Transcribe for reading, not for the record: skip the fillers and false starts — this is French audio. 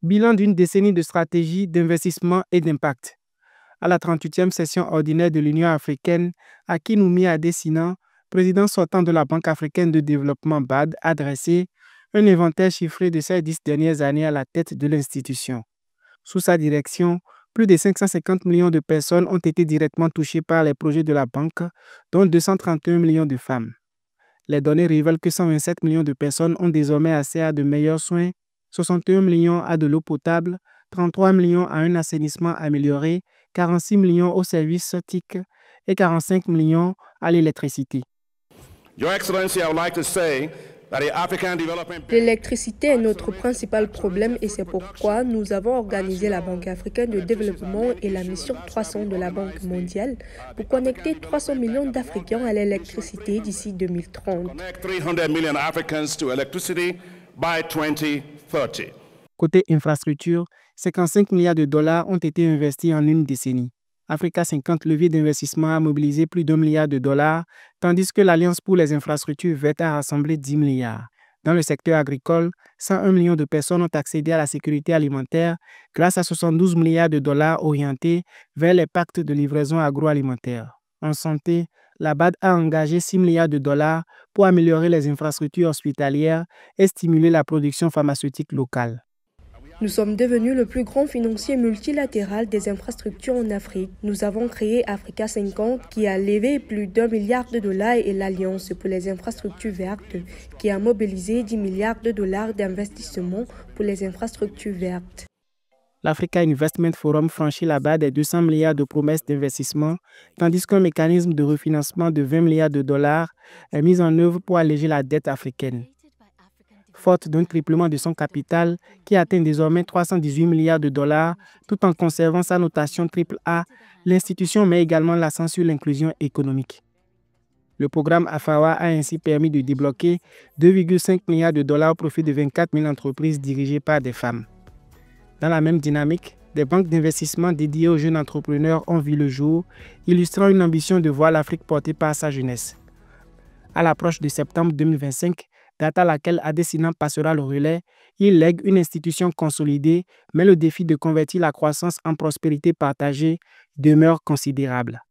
Bilan d'une décennie de stratégie, d'investissement et d'impact. À la 38e session ordinaire de l'Union africaine, Akinwumi Adesina, président sortant de la Banque africaine de développement BAD, a dressé un inventaire chiffré de ces 10 dernières années à la tête de l'institution. Sous sa direction, plus de 550 millions de personnes ont été directement touchées par les projets de la banque, dont 231 millions de femmes. Les données révèlent que 127 millions de personnes ont désormais accès à de meilleurs soins, 61 millions à de l'eau potable, 33 millions à un assainissement amélioré, 46 millions aux services TIC et 45 millions à l'électricité. Your Excellency, I would like to say that the African Development Bank... L'électricité est notre principal problème et c'est pourquoi nous avons organisé la Banque africaine de développement et la mission 300 de la Banque mondiale pour connecter 300 millions d'Africains à l'électricité d'ici 2030. Connect 300 million Africans to electricity by 2030. Côté infrastructure, 55 milliards de dollars ont été investis en une décennie. Africa 50 levier d'investissement a mobilisé plus d'1 milliard de dollars, tandis que l'Alliance pour les infrastructures vertes a rassemblé 10 milliards. Dans le secteur agricole, 101 millions de personnes ont accédé à la sécurité alimentaire grâce à 72 milliards de dollars orientés vers les pactes de livraison agroalimentaire. En santé, la BAD a engagé 6 milliards de dollars pour améliorer les infrastructures hospitalières et stimuler la production pharmaceutique locale. Nous sommes devenus le plus grand financier multilatéral des infrastructures en Afrique. Nous avons créé Africa 50 qui a levé plus d'1 milliard de dollars et l'Alliance pour les infrastructures vertes qui a mobilisé 10 milliards de dollars d'investissement pour les infrastructures vertes. L'Africa Investment Forum franchit la barre des 200 milliards de promesses d'investissement, tandis qu'un mécanisme de refinancement de 20 milliards de dollars est mis en œuvre pour alléger la dette africaine. Forte d'un triplement de son capital qui atteint désormais 318 milliards de dollars, tout en conservant sa notation AAA, l'institution met également l'accent sur l'inclusion économique. Le programme AFAWA a ainsi permis de débloquer 2,5 milliards de dollars au profit de 24 000 entreprises dirigées par des femmes. Dans la même dynamique, des banques d'investissement dédiées aux jeunes entrepreneurs ont vu le jour, illustrant une ambition de voir l'Afrique portée par sa jeunesse. À l'approche de septembre 2025, date à laquelle Adesina passera le relais, il lègue une institution consolidée, mais le défi de convertir la croissance en prospérité partagée demeure considérable.